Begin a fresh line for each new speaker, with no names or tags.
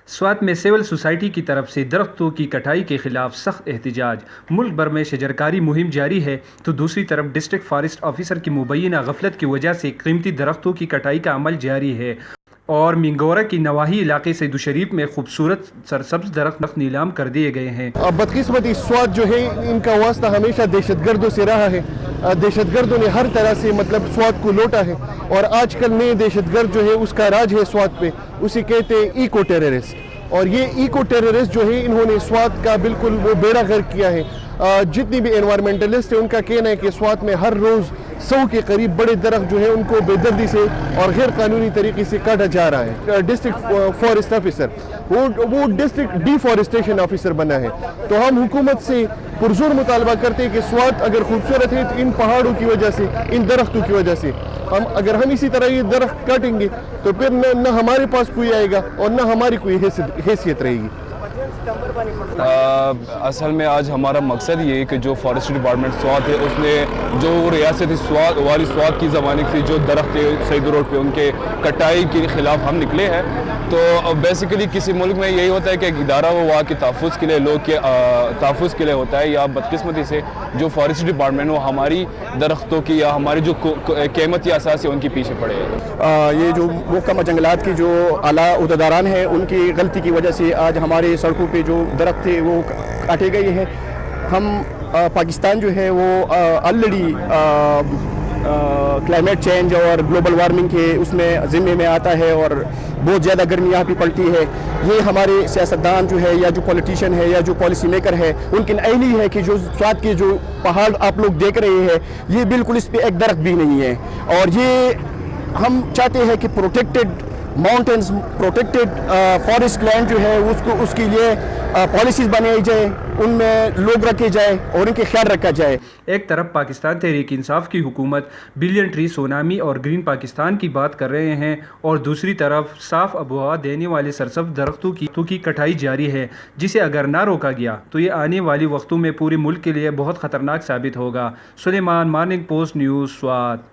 स्वात में civil society की तरफ से दरख्तों की कटाई के खिलाफ सख्त एहतजाज। मुल्क भर में शजरकारी मुहिम जारी है तो दूसरी तरफ डिस्ट्रिक्ट फॉरेस्ट ऑफिसर की मुबैना गफलत की वजह से कीमती दरख्तों की कटाई का अमल जारी है और मिंगोरा की नवाही इलाके से दुशरीफ में खूबसूरत सरसब्ज दरख्त नीलाम कर दिए गए हैं।
बदकिस्मती स्वात जो है इनका वास्ता हमेशा दहशतगर्दों से रहा है। दहशतगर्दों ने हर तरह से मतलब स्वात को लूटा है और आजकल नए दहशतगर्द जो है उसका राज है स्वात पे, उसे कहते हैं इको टेररिस्ट। और ये इको टेररिस्ट जो है इन्होंने स्वात का बिल्कुल वो बेड़ा गर्क किया है। जितनी भी एनवायरमेंटलिस्ट है उनका कहना है कि स्वात में हर रोज़ 100 के करीब बड़े दरख्त जो है उनको बेदर्दी से और गैर कानूनी तरीके से काटा जा रहा है। डिस्ट्रिक्ट फॉरेस्ट ऑफिसर वो डिस्ट्रिक्ट डिफॉरेस्टेशन ऑफिसर बना है। तो हम हुकूमत से पुरजोर मुतालबा करते हैं कि स्वात अगर खूबसूरत है तो इन पहाड़ों की वजह से, इन दरख्तों की वजह से अगर हम इसी तरह ये दरख्त काटेंगे तो फिर न हमारे पास कोई आएगा और न हमारी कोई हैसियत रहेगी।
असल में आज हमारा मकसद ये है कि जो फॉरेस्ट डिपार्टमेंट स्वात है उसने जो रियासती स्वात वाली स्वात की ज़माने से जो दरख्त सईद रोड पे उनके कटाई के खिलाफ हम निकले हैं। तो बेसिकली किसी मुल्क में यही होता है कि एक इदारा वो वहाँ के तहफ़्फ़ुज़ के लिए लोग के तहफ़्फ़ुज़ के लिए होता है, या बदकिस्मती से जो फॉरेस्ट डिपार्टमेंट वो हमारी दरख्तों की या हमारी जो कीमती असास है उनके पीछे पड़े हैं।
ये जो महकमा जंगलात की जो आला उहदेदारान हैं उनकी गलती की वजह से आज हमारे सड़कों पे जो दरख्त थे वो काटे गए हैं। हम पाकिस्तान जो है वो ऑलरेडी क्लाइमेट चेंज और ग्लोबल वार्मिंग के उसमें ज़िम्मे में आता है और बहुत ज़्यादा गर्मी यहाँ पे पड़ती है। ये हमारे सियासतदान जो है या जो पॉलिटिशियन है या जो पॉलिसी मेकर है उनकी नाअहली है कि जो स्वात के जो पहाड़ आप लोग देख रहे हैं ये बिल्कुल इस पर एक दरख्त भी नहीं है। और ये हम चाहते हैं कि protected mountains, protected forest land जो है उसको उसके लिए पॉलिसीज़ बनाई जाए, उनमें लोग रखे जाए और उनके ख्याल रखा जाए।
एक तरफ पाकिस्तान तहरीक इंसाफ की हुकूमत बिलियन ट्री सोनामी और ग्रीन पाकिस्तान की बात कर रहे हैं और दूसरी तरफ साफ आबोहवा देने वाले सरसब्ज दरख्तों की कटाई जारी है, जिसे अगर ना रोका गया तो ये आने वाले वक्तों में पूरे मुल्क के लिए बहुत ख़तरनाक साबित होगा। Suleman, morning post news, Swat.